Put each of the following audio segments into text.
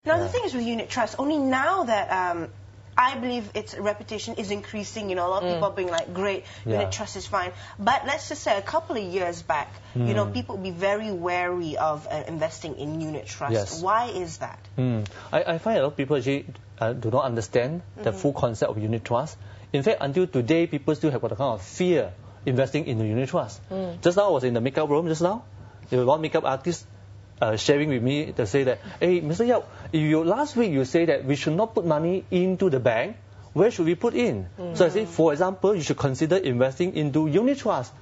Now, the thing is with unit trust, only now that I believe its reputation is increasing, a lot of people are being like, great, unit trust is fine. But let's just say a couple of years back, people would be very wary of investing in unit trust. Yes. Why is that? I find a lot of people actually do not understand the full concept of unit trust. In fact, until today, people still have got a kind of fear investing in the unit trust. Just now, I was in the makeup room just now. There was one makeup artist sharing with me to say that, hey, Mr. Yao, last week you say that we should not put money into the bank. Where should we put in? So I say, for example, you should consider investing into unit trust.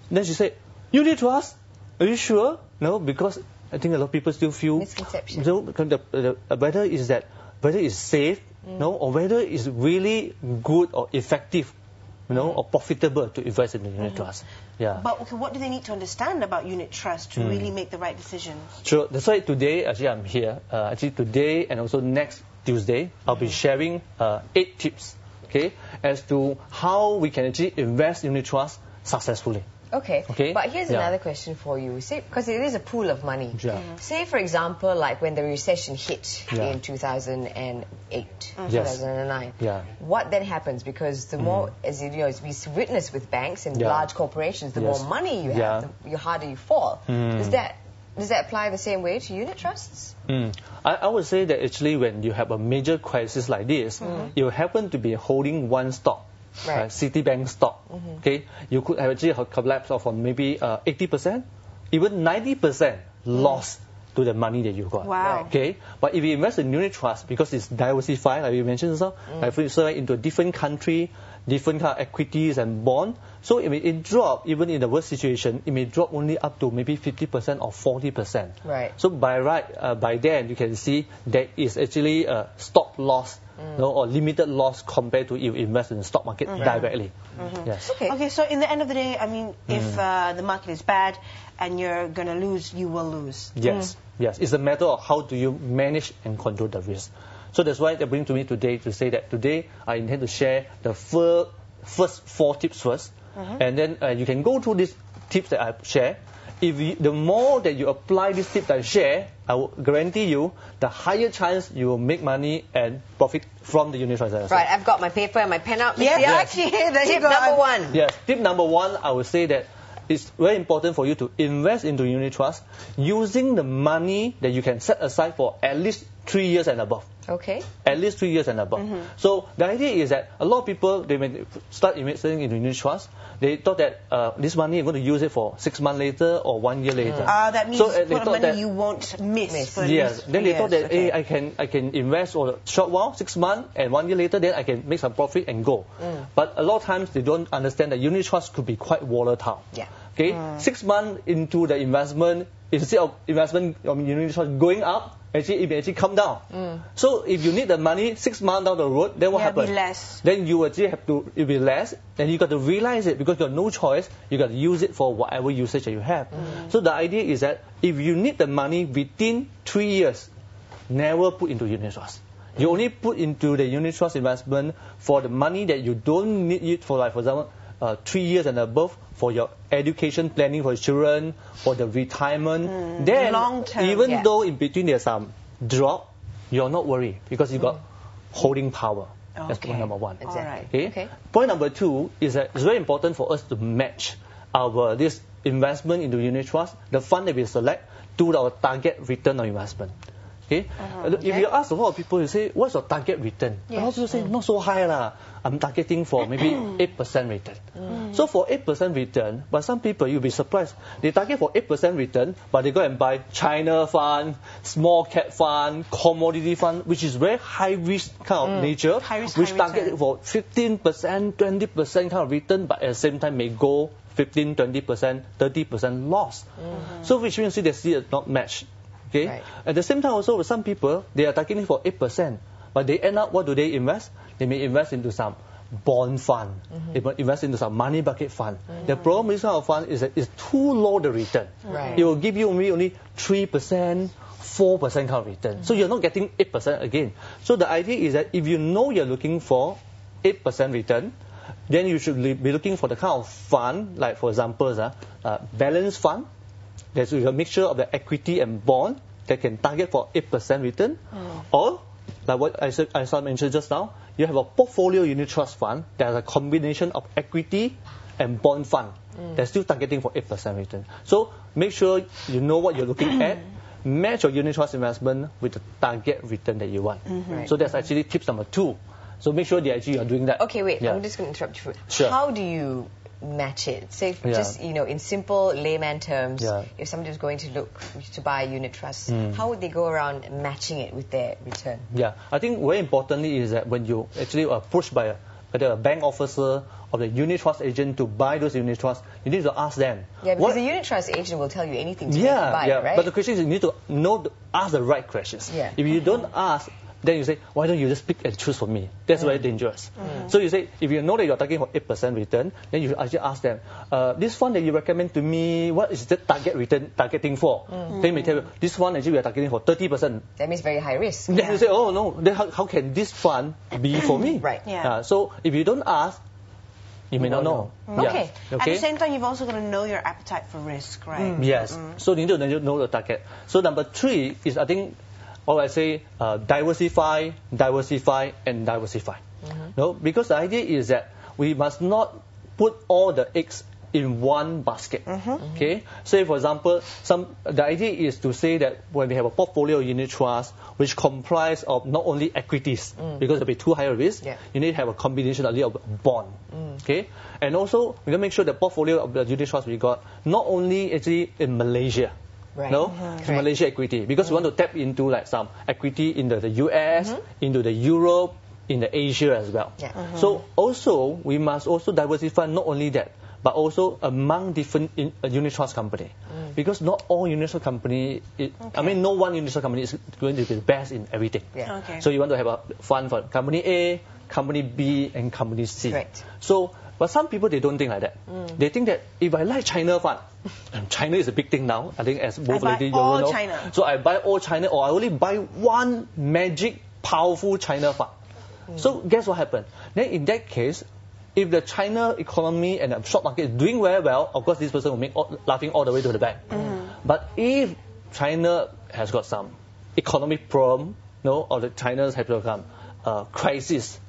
Then she said, unit trust? Are you sure? No, because I think a lot of people still feel misconception. Whether it's safe, or whether it's really good or effective, or profitable to invest in the unit trust. Yeah. But okay, what do they need to understand about unit trust to really make the right decision? Sure. That's why today, actually, I'm here. Today and also next Tuesday, I'll be sharing 8 tips, as to how we can actually invest in unit trust successfully. Okay. But here's another question for you. Say, because it is a pool of money. Say, for example, like when the recession hit in 2008, 2009. What then happens? Because the more, as we witness with banks and large corporations, the more money you have, the harder you fall. Does that apply the same way to unit trusts? I would say that actually when you have a major crisis like this, you happen to be holding one stock. Citibank stock, you could have actually a collapse of maybe 80%, even 90% loss to the money that you got. Wow. But if you invest in unit trust, because it's diversified, like you mentioned, into a different country, different kind of equities and bond, so it drop, even in the worst situation, it may drop only up to maybe 50% or 40%. So by then you can see there is actually a stop loss. Or limited loss compared to if you invest in the stock market directly. Yes. Okay, so in the end of the day, I mean, if the market is bad and you're going to lose, you will lose. Yes. It's a matter of how do you manage and control the risk. So that's why they bring to me today to say that today I intend to share the first 4 tips first. And then you can go through these tips that I share. The more that you apply these tips I share, I will guarantee you the higher chance you will make money and profit from the unit trust. Right, I've got my paper and my pen out. Actually, there you go. Tip number 1. Yes, tip number 1, I would say that it's very important for you to invest into unit trust using the money that you can set aside for at least 3 years and above. At least 3 years and above. So the idea is that a lot of people, they may start investing into unit trust. They thought that this money, you're going to use it for 6 months later or 1 year later. That means money you won't miss. Yes. Then they thought that, hey, I can invest for a short while, 6 months, and 1 year later, then I can make some profit and go. But a lot of times they don't understand that unit trust could be quite volatile. 6 months into the investment, instead of investment of unit trust going up, it may actually come down. So if you need the money 6 months down the road, then what happens? Then you actually it'll be less, and you got to realize it because you have no choice. You got to use it for whatever usage that you have. So the idea is that if you need the money within 3 years, never put into unit trust. You only put into the unit trust investment for the money that you don't need it for, like for example, 3 years and above, for your education planning for your children, for the retirement. Then, long-term, even though in between there's some drop, you're not worried because you got holding power. That's point number 1. Point number 2 is that it's very important for us to match this investment into unit trust, the fund that we select, to our target return on investment. If you ask a lot of people, you say, what's your target return? A lot of people say, not so high lah. I'm targeting for maybe 8% return. So for 8% return, but some people, you'll be surprised, they target for 8% return, but they go and buy China fund, small cap fund, commodity fund, which is very high risk kind of nature, which target for 15%, 20% kind of return, but at the same time may go 15, 20%, 30% loss. So which means they see it not matched. At the same time also, some people, they are targeting for 8%, but they end up, what do they invest? They may invest into some bond fund. They might invest into some money bucket fund. The problem with this kind of fund is that it's too low the return. It will give you only 3%, 4% kind of return. So you're not getting 8% again. So the idea is that if you know you're looking for 8% return, then you should be looking for the kind of fund, like for example, balanced fund. There's a mixture of the equity and bond, that can target for 8% return, or like what I mentioned just now, you have a portfolio unit trust fund that has a combination of equity and bond fund that's still targeting for 8% return. So make sure you know what you're looking at, match your unit trust investment with the target return that you want. So that's actually tips number 2. So make sure that actually you're doing that. Okay, wait, I'm just going to interrupt you. Sure. How do you match it? Say, just, in simple layman terms, if somebody was going to look to buy a unit trust, how would they go around matching it with their return? Yeah, I think very importantly is that when you actually are approached by a bank officer or the unit trust agent to buy those unit trusts, you need to ask them. Yeah, because the unit trust agent will tell you anything to make you buy it, right? But the question is you need to ask the right questions. Yeah. If you don't ask, then you say, why don't you just pick and choose for me? That's very dangerous. So you say, if you know that you're targeting for 8% return, then you actually ask them, this fund that you recommend to me, what is the target return targeting for? They may tell you, this fund actually we are targeting for 30%. That means very high risk. Then you say, oh no, then how can this fund be for me? Right. Yeah. So if you don't ask, you may not know. Okay. At the same time, you've also got to know your appetite for risk, right? Yes. So you need to know the target. So number 3 is, I think, or I say diversify, and diversify. No, because the idea is that we must not put all the eggs in one basket. Okay. Say for example, the idea is to say that when we have a portfolio unit trust which comprise of not only equities, because it'll be too high a risk, you need to have a combination of bond. Okay. And also we can make sure the portfolio of the unit trust we got not only actually in Malaysia. Right. No, Malaysia equity, because we want to tap into like some equity in the US, into the Europe, in the Asia as well. So also we must also diversify not only that, but also among different unit trust company, because not all unit trust company, no one unit trust company is going to be the best in everything. So you want to have a fund for company A, company B, and company C. Right. So, but some people, they don't think like that. They think that if I like China fund, and China is a big thing now, I think as both ladies you know. China. So I buy all China, or I only buy one magic, powerful China fund. So guess what happened? Then in that case, if the China economy and the stock market is doing very well, of course this person will make laughing all the way to the bank. But if China has got some economic problem, or the China has become crisis,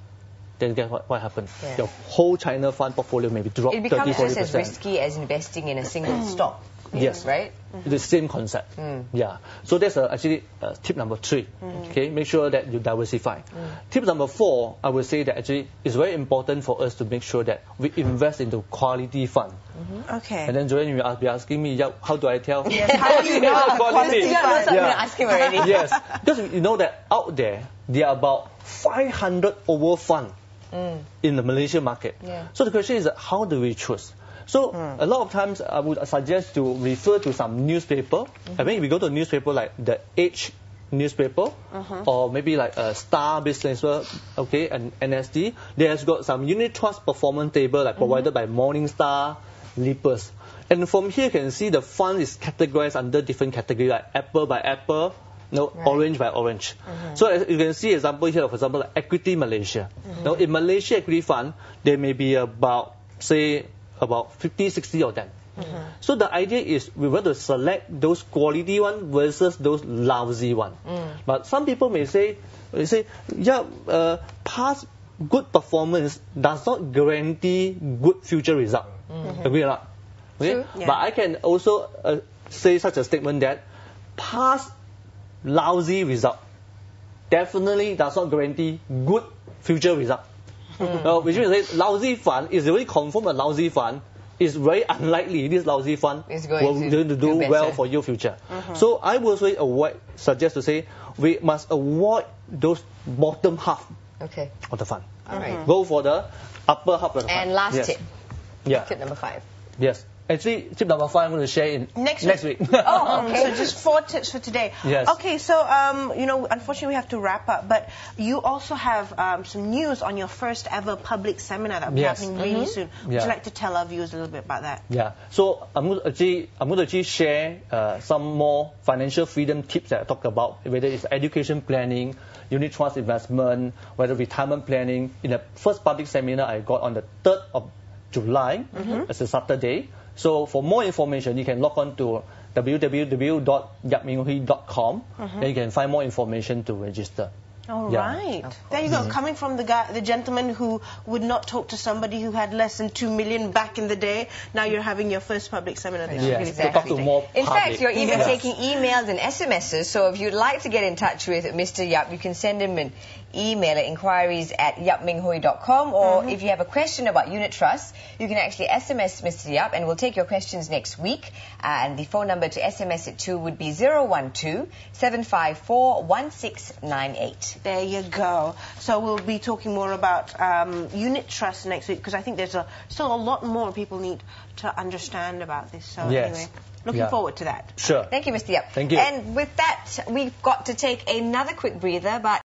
then guess what happened? Your whole China fund portfolio may be dropped 30-40%. It becomes just as risky as investing in a single stock. Yes. Right? The same concept. Yeah. So that's actually tip number 3. Okay. Make sure that you diversify. Tip number 4, I would say that actually it's very important for us to make sure that we invest into quality fund. Okay. And then Joanne, you will be asking me, how do I tell? Yes. How do you know quality fund? I'm going to ask him already. Yes. Because you know that out there are about 500 over funds in the Malaysian market. So the question is, how do we choose? So a lot of times I would suggest to refer to some newspaper. I mean, if we go to a newspaper like the Age newspaper, or maybe like a Star Business, okay, and NSD, they has got some unit trust performance table like provided by Morningstar, Lepers. And from here you can see the fund is categorized under different categories like Apple by Apple, orange by orange. So as you can see example here, for example, like Equity Malaysia. In Malaysia Equity Fund, there may be about 50, 60 of them. So the idea is we want to select those quality one versus those lousy one. But some people may say, past good performance does not guarantee good future result. Agree or not? Okay? But I can also say such a statement that past lousy result definitely does not guarantee good future result. Which means lousy fund is already confirmed a lousy fund. It's very unlikely this lousy fund will do well for your future. So I will suggest to say we must avoid those bottom half of the fund. Go for the upper half of the fund. And last tip. Tip number 5. Yes. Actually, tip number 5 I'm going to share in next week. Oh, okay. So just 4 tips for today. Yes. Okay, so, unfortunately we have to wrap up, but you also have some news on your first ever public seminar that will be happening really soon. Would you like to tell our viewers a little bit about that? Yeah. So I'm going to actually share some more financial freedom tips that I talk about, whether it's education planning, unit trust investment, whether retirement planning. In the first public seminar I got on the 3rd of July, it's a Saturday. So for more information, you can log on to www.yapminghui.com, and you can find more information to register. All right. There you go. Coming from the gentleman who would not talk to somebody who had less than 2 million back in the day. Now you're having your first public seminar. Yes, to talk to more public. In fact, you're even taking emails and SMSs. So if you'd like to get in touch with Mr. Yap, you can send him an email at inquiries@yapminghui.com, or if you have a question about unit trust, you can actually SMS Mr. Yap, and we'll take your questions next week. And the phone number to SMS it to would be 012-754-1698. There you go. So we'll be talking more about unit trust next week, because I think there's still a lot more people need to understand about this. So anyway, looking forward to that. Sure. Thank you, Mr. Yap. Thank you. And with that, we've got to take another quick breather, but